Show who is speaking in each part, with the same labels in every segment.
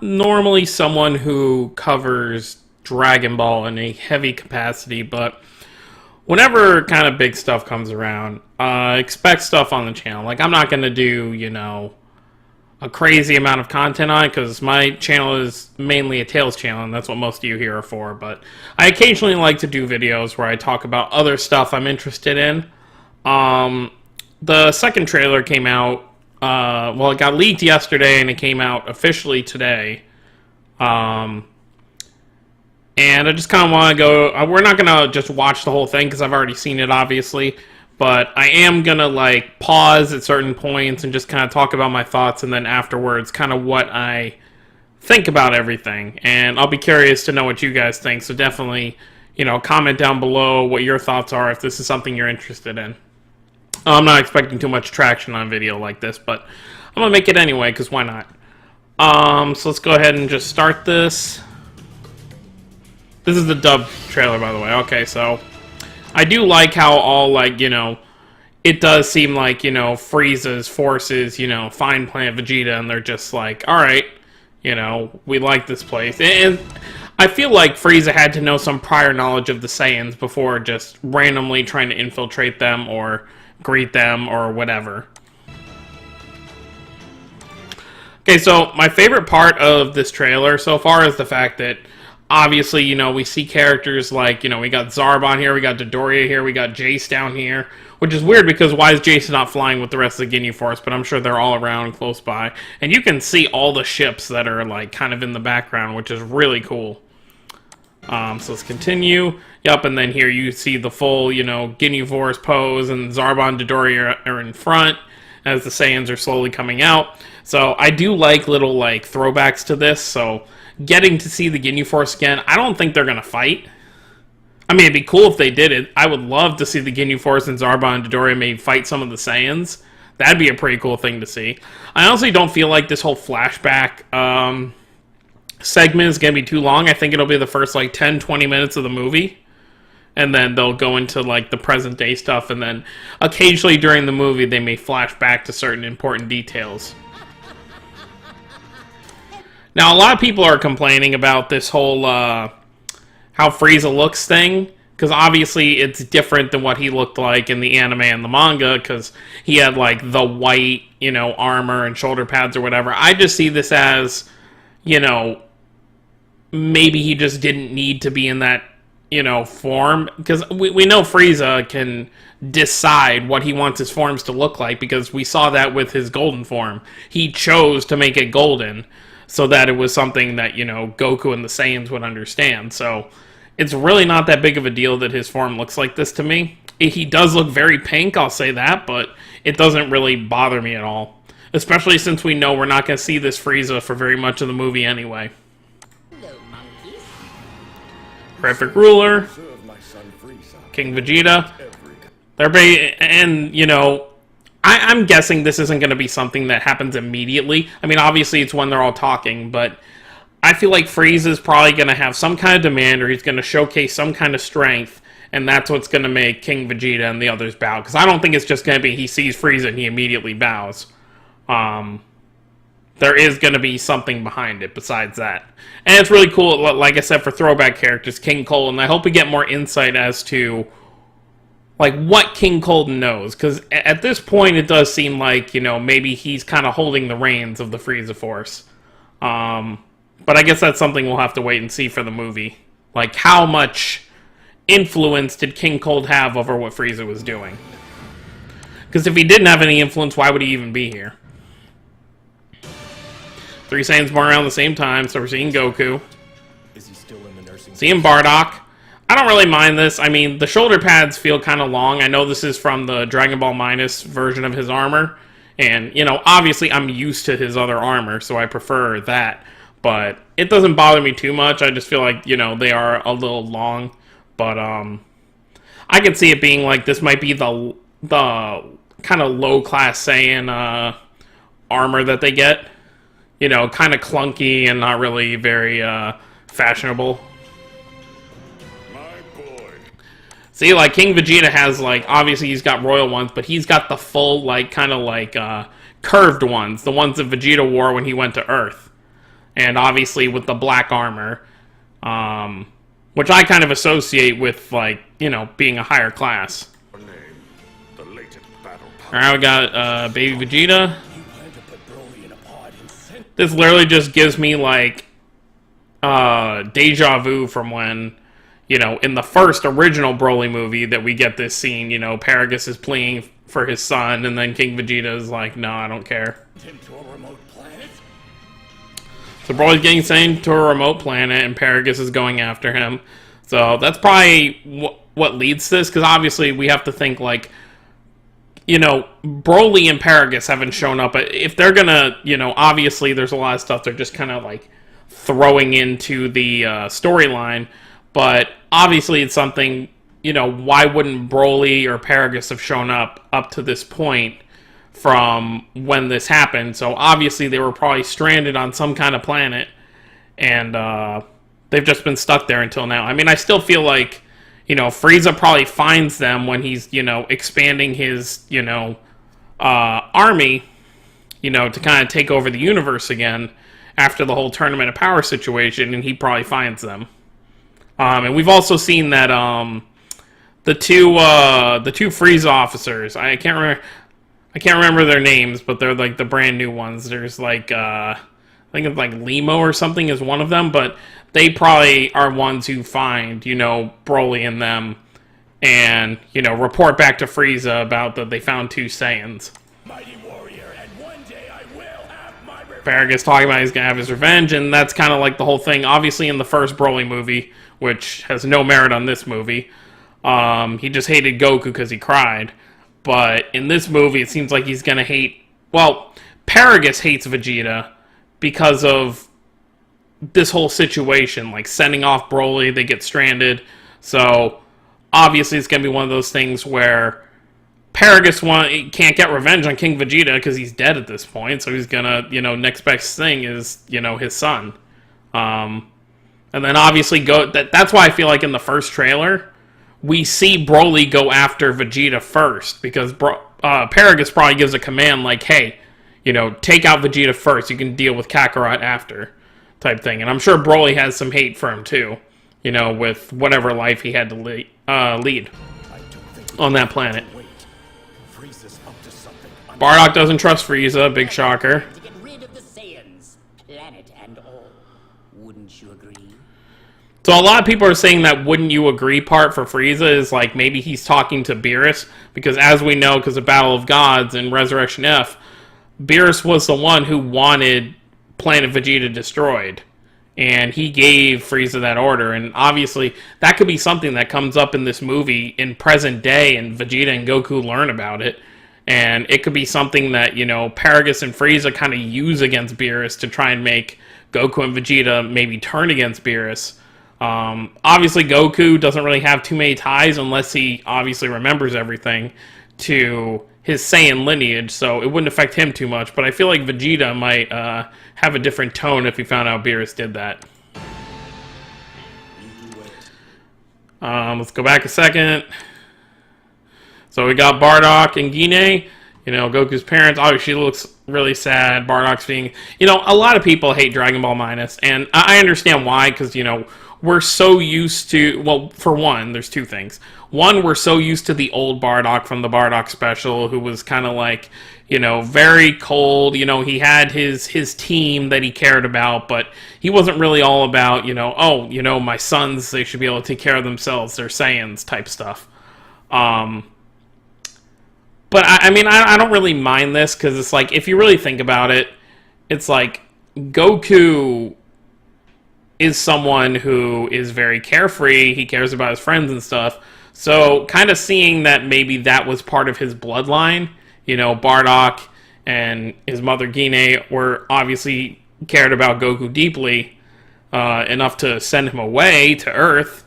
Speaker 1: normally someone who covers Dragon Ball in a heavy capacity, but whenever kind of big stuff comes around, expect stuff on the channel. Like, I'm not going to do, a crazy amount of content on it because my channel is mainly a Tales channel, and that's what most of you here are for. But I occasionally like to do videos where I talk about other stuff I'm interested in. The second trailer came out, well, it got leaked yesterday and it came out officially today. And I just kind of want to go, we're not going to just watch the whole thing because I've already seen it, obviously. But I am going to, like, pause at certain points and just kind of talk about my thoughts, and then afterwards kind of what I think about everything. And I'll be curious to know what you guys think, so definitely, comment down below what your thoughts are if this is something you're interested in. I'm not expecting too much traction on video like this, but I'm going to make it anyway, because why not? So let's go ahead and just start this. This is the dub trailer, by the way. Okay, so I do like how all, like, it does seem like, Frieza's forces, find Planet Vegeta, and they're just like, alright, we like this place. And I feel like Frieza had to know some prior knowledge of the Saiyans before just randomly trying to infiltrate them or greet them or whatever. Okay, so my favorite part of this trailer so far is the fact that obviously, we see characters like, we got Zarbon here, we got Dodoria here, we got Jace down here, which is weird because why is Jace not flying with the rest of the Ginyu Force? But I'm sure they're all around close by. And you can see all the ships that are, like, kind of in the background, which is really cool. So let's continue. Yup, and then here you see the full, Ginyu Force pose, and Zarbon and Dodoria are in front as the Saiyans are slowly coming out. So I do like little, like, throwbacks to this, so getting to see the Ginyu Force again, I don't think they're going to fight. I mean, it'd be cool if they did it. I would love to see the Ginyu Force and Zarbon and Dodoria maybe fight some of the Saiyans. That'd be a pretty cool thing to see. I honestly don't feel like this whole flashback segment is going to be too long. I think it'll be the first, like, 10-20 minutes of the movie. And then they'll go into, like, the present day stuff. And then occasionally during the movie, they may flash back to certain important details. Now, a lot of people are complaining about this whole, how Frieza looks thing, because obviously it's different than what he looked like in the anime and the manga, because he had, like, the white, armor and shoulder pads or whatever. I just see this as, maybe he just didn't need to be in that, form, because we know Frieza can decide what he wants his forms to look like, because we saw that with his golden form. He chose to make it golden, so that it was something that, Goku and the Saiyans would understand. So it's really not that big of a deal that his form looks like this to me. He does look very pink, I'll say that, but it doesn't really bother me at all. Especially since we know we're not going to see this Frieza for very much of the movie anyway. Perfect Ruler, King Vegeta. I'm guessing this isn't going to be something that happens immediately. I mean, obviously it's when they're all talking, but I feel like Frieza's probably going to have some kind of demand, or he's going to showcase some kind of strength, and that's what's going to make King Vegeta and the others bow. Because I don't think it's just going to be he sees Frieza and he immediately bows. There is going to be something behind it besides that. And it's really cool, like I said, for throwback characters, King Cold, and I hope we get more insight as to, like, what King Cold knows, because at this point it does seem like, maybe he's kind of holding the reins of the Frieza Force. But I guess that's something we'll have to wait and see for the movie. Like, how much influence did King Cold have over what Frieza was doing? Because if he didn't have any influence, why would he even be here? Three Saiyans born around the same time, so we're seeing Goku.
Speaker 2: Is he still in the nursing?
Speaker 1: Seeing Bardock. I don't really mind this. I mean, the shoulder pads feel kind of long. I know this is from the Dragon Ball Minus version of his armor. And, obviously I'm used to his other armor, so I prefer that. But it doesn't bother me too much. I just feel like, they are a little long. But, I can see it being like this might be the kind of low-class Saiyan armor that they get. Kind of clunky and not really very fashionable. See, like, King Vegeta has, like, obviously he's got royal ones, but he's got the full, like, kind of, like, curved ones. The ones that Vegeta wore when he went to Earth. and obviously with the black armor, which I kind of associate with, like, you know, being a higher class. Alright, we got Baby Vegeta. This literally just gives me, like, deja vu from when, you know, in the first original Broly movie that we get this scene, you know, Paragus is pleading for his son, and then King Vegeta is like, no, I don't care. So Broly's getting sent to a remote planet, and Paragus is going after him. So that's probably what leads to this, because obviously we have to think, like, you know, Broly and Paragus haven't shown up. If they're gonna, you know, obviously there's a lot of stuff they're just kind of, like, throwing into the storyline, but obviously it's something, you know, why wouldn't Broly or Paragus have shown up to this point from when this happened? So obviously they were probably stranded on some kind of planet, and they've just been stuck there until now. I mean, I still feel like, you know, Frieza probably finds them when he's, you know, expanding his, you know, army, you know, to kind of take over the universe again after the whole Tournament of Power situation, and he probably finds them. And we've also seen that the two Frieza officers, I can't remember their names, but they're like the brand new ones. There's like I think it's like Limo or something is one of them, but they probably are ones who find, you know, Broly and them, and, you know, report back to Frieza about that they found two Saiyans.
Speaker 2: Mighty warrior, and one day I will have my revenge.
Speaker 1: Paragus talking about he's gonna have his revenge, and that's kind of like the whole thing. Obviously, in the first Broly movie, which has no merit on this movie, he just hated Goku because he cried. But in this movie, it seems like he's gonna hate. Well, Paragus hates Vegeta because of this whole situation, like sending off Broly, they get stranded. So obviously, it's gonna be one of those things where Paragus can't get revenge on King Vegeta because he's dead at this point. So he's gonna, you know, next best thing is, you know, his son. And then obviously that's why I feel like in the first trailer we see Broly go after Vegeta first, because Paragus probably gives a command like, hey, you know, take out Vegeta first, you can deal with Kakarot after, type thing. And I'm sure Broly has some hate for him too, you know, with whatever life he had to lead on that planet. Bardock doesn't trust Frieza, big shocker.
Speaker 3: To get rid of the Saiyans, planet and all. Wouldn't you agree?
Speaker 1: So a lot of people are saying that wouldn't you agree part for Frieza is like maybe he's talking to Beerus, because as we know, because of Battle of Gods and Resurrection F, Beerus was the one who wanted Planet Vegeta destroyed, and he gave Frieza that order. And obviously that could be something that comes up in this movie in present day, and Vegeta and Goku learn about it, and it could be something that, you know, Paragus and Frieza kind of use against Beerus to try and make Goku and Vegeta maybe turn against Beerus. Obviously Goku doesn't really have too many ties, unless he obviously remembers everything, to his Saiyan lineage, so it wouldn't affect him too much. But I feel like Vegeta might have a different tone if he found out Beerus did that. Let's go back a second. So we got Bardock and Guinea, you know, Goku's parents. Obviously, she looks really sad. Bardock's being, you know, a lot of people hate Dragon Ball Minus, and I understand why, because, you know, we're so used to, well, for one, there's two things. One, we're so used to the old Bardock from the Bardock special, who was kind of like, you know, very cold. You know, he had his team that he cared about, but he wasn't really all about, you know, oh, you know, my sons, they should be able to take care of themselves. They're Saiyans type stuff. But I mean, I don't really mind this, because it's like, if you really think about it, it's like Goku is someone who is very carefree. He cares about his friends and stuff. So kind of seeing that maybe that was part of his bloodline, you know, Bardock and his mother Guinea were obviously cared about Goku deeply, enough to send him away to Earth.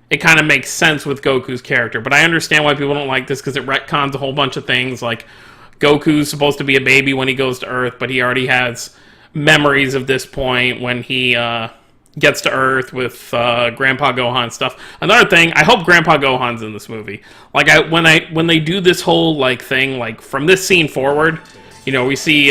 Speaker 1: It kind of makes sense with Goku's character. But I understand why people don't like this, because it retcons a whole bunch of things. Like, Goku's supposed to be a baby when he goes to Earth, but he already has memories of this point when he gets to Earth with Grandpa Gohan stuff. Another thing, I hope Grandpa Gohan's in this movie. Like, when they do this whole like thing, like from this scene forward, you know, we see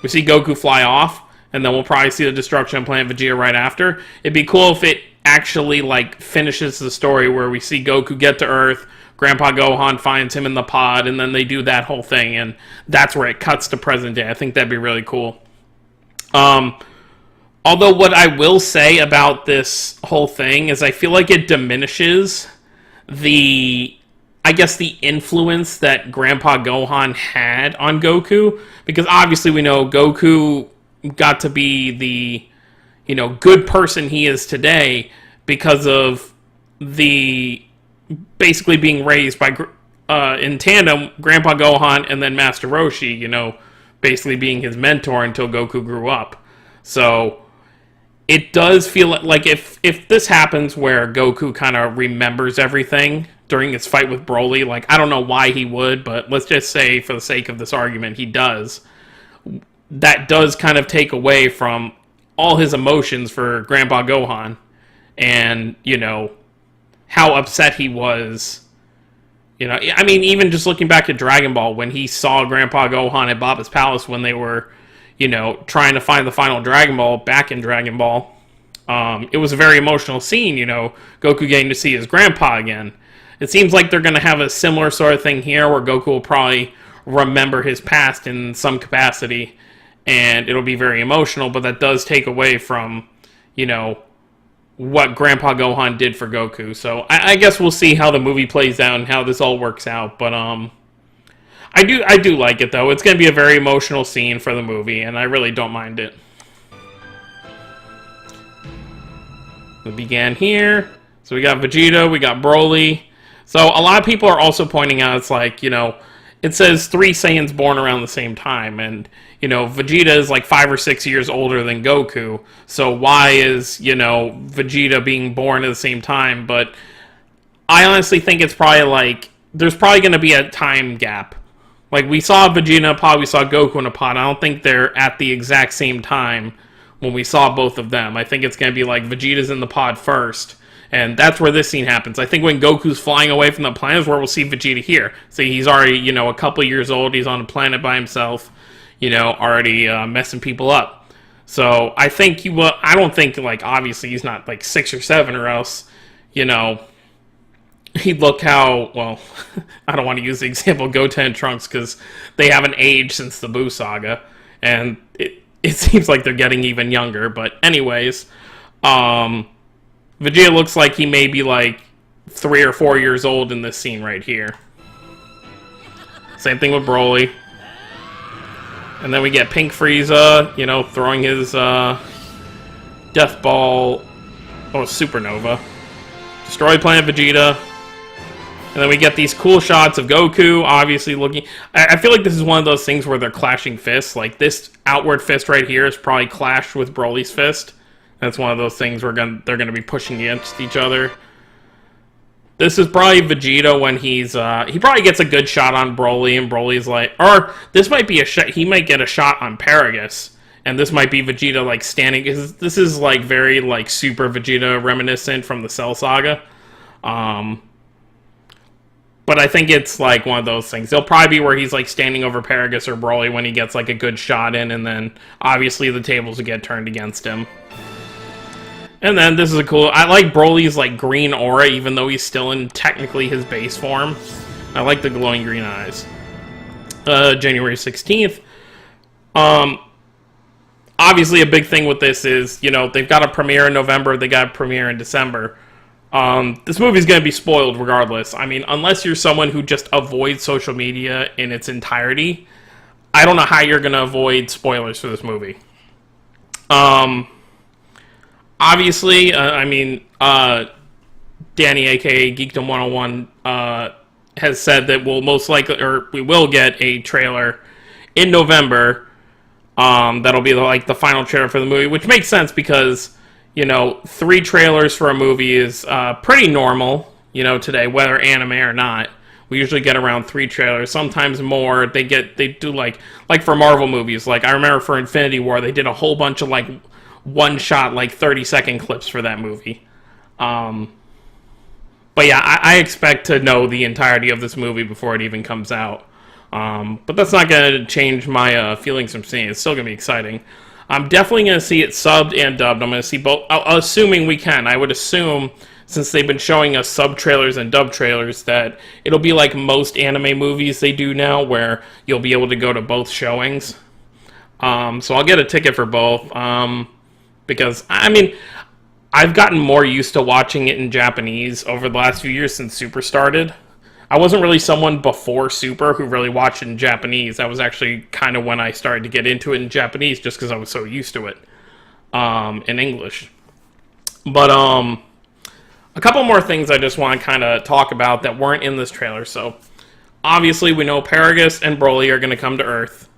Speaker 1: We see Goku fly off, and then we'll probably see the destruction of Planet Vegeta right after. It'd be cool if it actually, like, finishes the story where we see Goku get to Earth, Grandpa Gohan finds him in the pod, and then they do that whole thing, and that's where it cuts to present day. I think that'd be really cool. Although what I will say about this whole thing is I feel like it diminishes the influence that Grandpa Gohan had on Goku, because obviously we know Goku got to be the, good person he is today because of the basically being raised by, in tandem, Grandpa Gohan and then Master Roshi, basically being his mentor until Goku grew up. So it does feel like if this happens where Goku kind of remembers everything during his fight with Broly, like, I don't know why he would, but let's just say for the sake of this argument, he does. That does kind of take away from all his emotions for Grandpa Gohan and, how upset he was. I mean, even just looking back at Dragon Ball, when he saw Grandpa Gohan at Baba's Palace when they were, trying to find the final Dragon Ball back in Dragon Ball, it was a very emotional scene, Goku getting to see his grandpa again. It seems like they're going to have a similar sort of thing here where Goku will probably remember his past in some capacity, and it'll be very emotional, but that does take away from, what Grandpa Gohan did for Goku. So I guess we'll see how the movie plays out and how this all works out, but I do like it, though. It's going to be a very emotional scene for the movie, and I really don't mind it. We began here. So we got Vegeta, we got Broly. So a lot of people are also pointing out, it's like, it says 3 Saiyans born around the same time, and, Vegeta is like 5 or 6 years older than Goku, so why is, Vegeta being born at the same time? But I honestly think it's probably like, there's probably going to be a time gap. Like, we saw Vegeta in a pod, we saw Goku in a pod. I don't think they're at the exact same time when we saw both of them. I think it's going to be like Vegeta's in the pod first, and that's where this scene happens. I think when Goku's flying away from the planet is where we'll see Vegeta here. See, he's already, a couple years old, he's on a planet by himself, already messing people up. So I think he will, I don't think, like, obviously he's not like 6 or 7, or else, he'd look how, well, I don't want to use the example of Goten and Trunks because they haven't aged since the Buu saga, and it seems like they're getting even younger. But anyways, Vegeta looks like he may be like 3 or 4 years old in this scene right here. Same thing with Broly. And then we get Pink Frieza, throwing his Death Ball, Supernova. Destroy Planet Vegeta. And then we get these cool shots of Goku, obviously looking... I feel like this is one of those things where they're clashing fists. Like, this outward fist right here is probably clashed with Broly's fist. That's one of those things where they're going to be pushing against each other. This is probably Vegeta when he's... he probably gets a good shot on Broly, and Broly's like... Or, this might be a shot... He might get a shot on Paragus. And this might be Vegeta, like, standing... This is, like, very, like, Super Vegeta reminiscent from the Cell Saga. But I think it's, like, one of those things. It'll probably be where he's, like, standing over Paragus or Broly when he gets, like, a good shot in, and then, obviously, the tables will get turned against him. And then, this is a cool... I like Broly's, like, green aura, even though he's still in, technically, his base form. I like the glowing green eyes. January 16th. Obviously, a big thing with this is, they've got a premiere in November, they got a premiere in December. This movie's going to be spoiled regardless. I mean, unless you're someone who just avoids social media in its entirety, I don't know how you're going to avoid spoilers for this movie. Obviously, Danny, aka Geekdom 101, has said that we'll most likely, or we will get a trailer in November. That'll be like the final trailer for the movie, which makes sense because... 3 trailers for a movie is pretty normal, today, whether anime or not. We usually get around 3 trailers, sometimes more. They do like for Marvel movies. Like, I remember for Infinity War, they did a whole bunch of, like, one-shot, like, 30-second clips for that movie. But yeah, I expect to know the entirety of this movie before it even comes out. But that's not going to change my feelings from seeing it. It's still going to be exciting. I'm definitely going to see it subbed and dubbed. I'm going to see both, assuming we can. I would assume, since they've been showing us sub trailers and dub trailers, that it'll be like most anime movies they do now, where you'll be able to go to both showings. So I'll get a ticket for both. Because, I mean, I've gotten more used to watching it in Japanese over the last few years since Super started. I wasn't really someone before Super who really watched it in Japanese. That was actually kind of when I started to get into it in Japanese, just because I was so used to it in English. But a couple more things I just want to kind of talk about that weren't in this trailer. So, obviously, we know Paragus and Broly are going to come to Earth.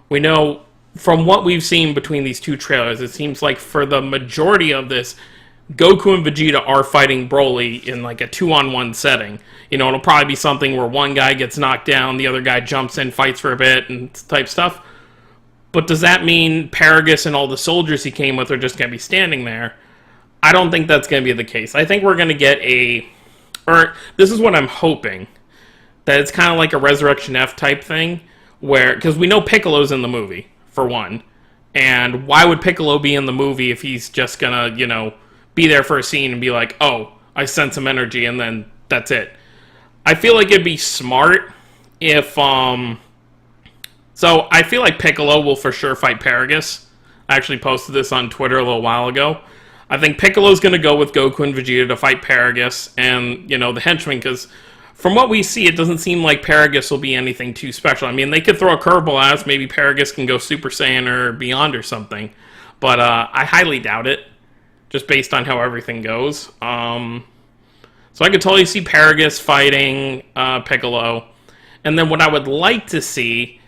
Speaker 1: We know, from what we've seen between these two trailers, it seems like for the majority of this, Goku and Vegeta are fighting Broly in like a 2-on-1 setting. You know, it'll probably be something where one guy gets knocked down, the other guy jumps in, fights for a bit, and type stuff. But does that mean Paragus and all the soldiers he came with are just going to be standing there? I don't think that's going to be the case. I think we're going to get or this is what I'm hoping, that it's kind of like a Resurrection F type thing, where, because we know Piccolo's in the movie, for one. And why would Piccolo be in the movie if he's just going to, you know, be there for a scene and be like, oh, I sense some energy, and then that's it. I feel like it'd be smart if, so I feel like Piccolo will for sure fight Paragus. I actually posted this on Twitter a little while ago. I think Piccolo's going to go with Goku and Vegeta to fight Paragus and, you know, the henchmen, because from what we see, it doesn't seem like Paragus will be anything too special. I mean, they could throw a curveball at us. Maybe Paragus can go Super Saiyan or beyond or something. But I highly doubt it, just based on how everything goes. So I could totally see Paragus fighting Piccolo. And then what I would like to see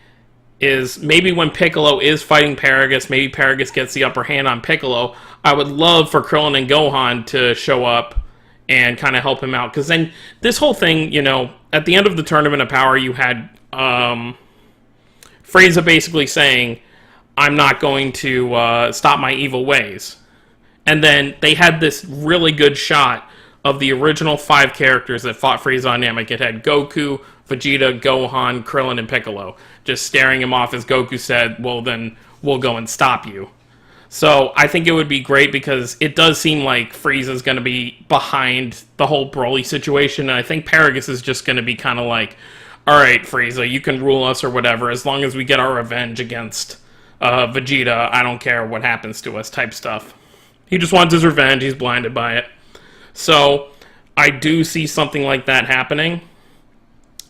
Speaker 1: is maybe when Piccolo is fighting Paragus, maybe Paragus gets the upper hand on Piccolo. I would love for Krillin and Gohan to show up and kind of help him out. Because then this whole thing, you know, at the end of the Tournament of Power, you had Frieza basically saying, I'm not going to stop my evil ways. And then they had this really good shot of the original 5 characters that fought Frieza on Namek. It had Goku, Vegeta, Gohan, Krillin, and Piccolo, just staring him off as Goku said, well, then we'll go and stop you. So I think it would be great because it does seem like Frieza's going to be behind the whole Broly situation, and I think Paragus is just going to be kind of like, all right, Frieza, you can rule us or whatever, as long as we get our revenge against Vegeta, I don't care what happens to us type stuff. He just wants his revenge, he's blinded by it. So, I do see something like that happening.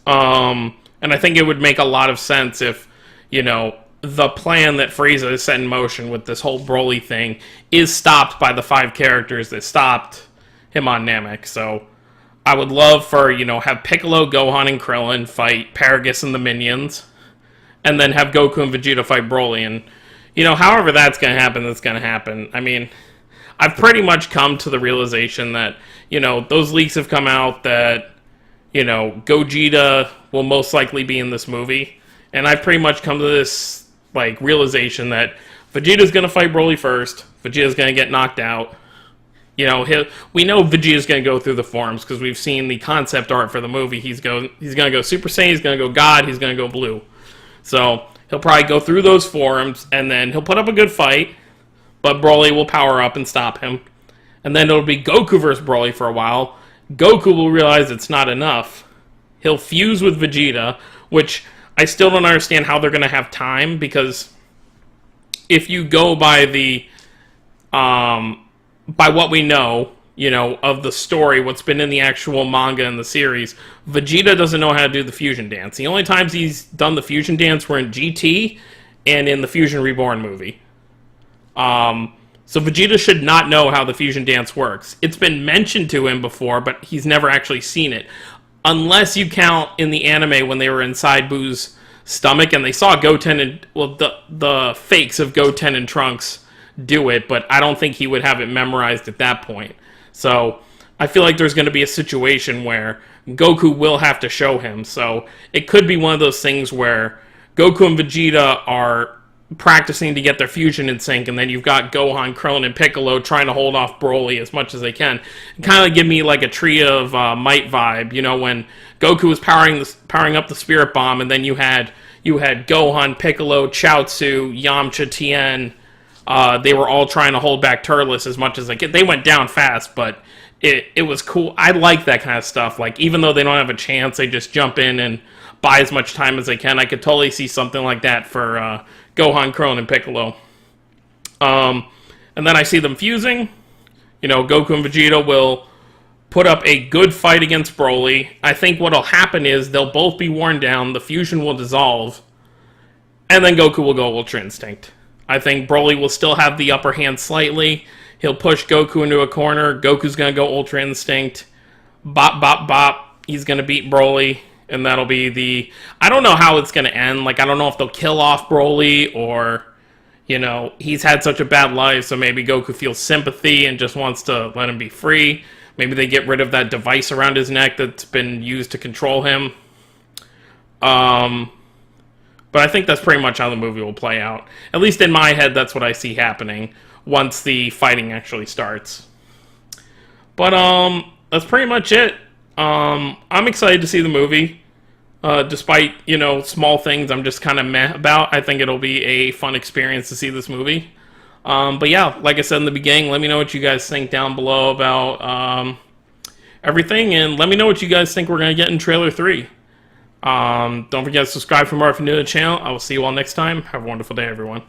Speaker 1: And I think it would make a lot of sense if, you know, the plan that Frieza has set in motion with this whole Broly thing is stopped by the 5 characters that stopped him on Namek. So, I would love for, you know, have Piccolo, Gohan, and Krillin fight Paragus and the minions. And then have Goku and Vegeta fight Broly. And, you know, however that's going to happen, that's going to happen. I mean, I've pretty much come to the realization that, you know, those leaks have come out that, you know, Gogeta will most likely be in this movie. And I've pretty much come to this, like, realization that Vegeta's going to fight Broly first. Vegeta's going to get knocked out. You know, we know Vegeta's going to go through the forms because we've seen the concept art for the movie. He's going to go Super Saiyan, he's going to go God, he's going to go Blue. So, he'll probably go through those forms, and then he'll put up a good fight. But Broly will power up and stop him. And then it'll be Goku versus Broly for a while. Goku will realize it's not enough. He'll fuse with Vegeta, which I still don't understand how they're going to have time, because if you go by the, by what we know, you know, of the story, what's been in the actual manga and the series, Vegeta doesn't know how to do the fusion dance. The only times he's done the fusion dance were in GT and in the Fusion Reborn movie. So Vegeta should not know how the fusion dance works. It's been mentioned to him before, but he's never actually seen it. Unless you count in the anime when they were inside Boo's stomach and they saw Goten and, well, the fakes of Goten and Trunks do it, but I don't think he would have it memorized at that point. So I feel like there's going to be a situation where Goku will have to show him. So it could be one of those things where Goku and Vegeta are practicing to get their fusion in sync, and then you've got Gohan, Krillin, and Piccolo trying to hold off Broly as much as they can. Kind of give me like a Tree of Might vibe, you know, when Goku was powering up the Spirit Bomb, and then you had Gohan, Piccolo, Chaozu, Yamcha, Tien. They were all trying to hold back Turles as much as they could. They went down fast, but it was cool. I like that kind of stuff. Like, even though they don't have a chance, they just jump in and buy as much time as they can. I could totally see something like that for Gohan, Krillin, and Piccolo. And then I see them fusing. You know, Goku and Vegeta will put up a good fight against Broly. I think what'll happen is they'll both be worn down, the fusion will dissolve, and then Goku will go Ultra Instinct. I think Broly will still have the upper hand slightly. He'll push Goku into a corner. Goku's going to go Ultra Instinct. Bop, bop, bop. He's going to beat Broly. And that'll be the... I don't know how it's going to end. Like, I don't know if they'll kill off Broly or, you know, he's had such a bad life, so maybe Goku feels sympathy and just wants to let him be free. Maybe they get rid of that device around his neck that's been used to control him. But I think that's pretty much how the movie will play out. At least in my head, that's what I see happening once the fighting actually starts. But, that's pretty much it. I'm excited to see the movie. Despite, you know, small things I'm just kind of meh about. I think it'll be a fun experience to see this movie. But yeah, like I said in the beginning, let me know what you guys think down below about, everything. And let me know what you guys think we're going to get in Trailer 3. Don't forget to subscribe for more if you're new to the channel. I will see you all next time. Have a wonderful day, everyone.